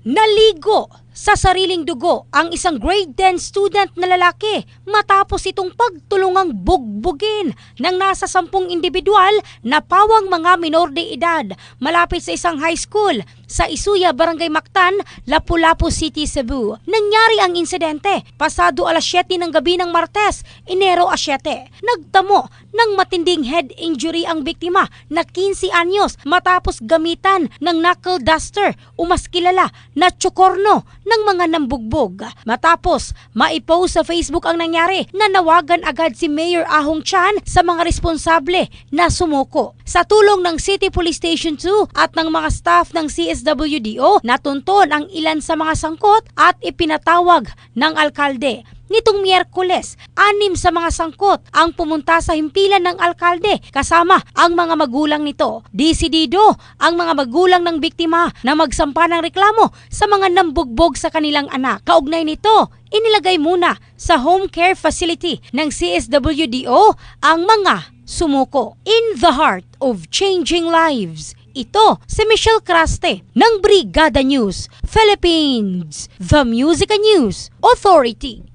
Naligo sa sariling dugo ang isang grade 10 student na lalaki matapos itong pagtulungang bugbugin ng nasa 10 individual na pawang mga minor de edad malapit sa isang high school sa Isuya, Barangay Mactan, Lapu-Lapu City, Cebu. Nangyari ang insidente pasado alas 7 ng gabi ng Martes, Enero 7. Nagtamo ng matinding head injury ang biktima na 15 anyos matapos gamitan ng knuckle duster o mas kilala na tsukorno ng mga nambugbog. Matapos maipost sa Facebook ang nangyari, nanawagan agad si Mayor Ahong Chan sa mga responsable na sumuko. Sa tulong ng City Police Station 2 at ng mga staff ng CSWDO, natunton ang ilan sa mga sangkot at ipinatawag ng alkalde. Nitong Miyerkules, 6 sa mga sangkot ang pumunta sa himpilan ng alkalde kasama ang mga magulang nito. Desidido ang mga magulang ng biktima na magsampa ng reklamo sa mga nambugbog sa kanilang anak. Kaugnay nito, inilagay muna sa home care facility ng CSWDO ang mga sumuko. In the heart of changing lives, ito si Michelle Craste ng Brigada News Philippines, the Music and News Authority.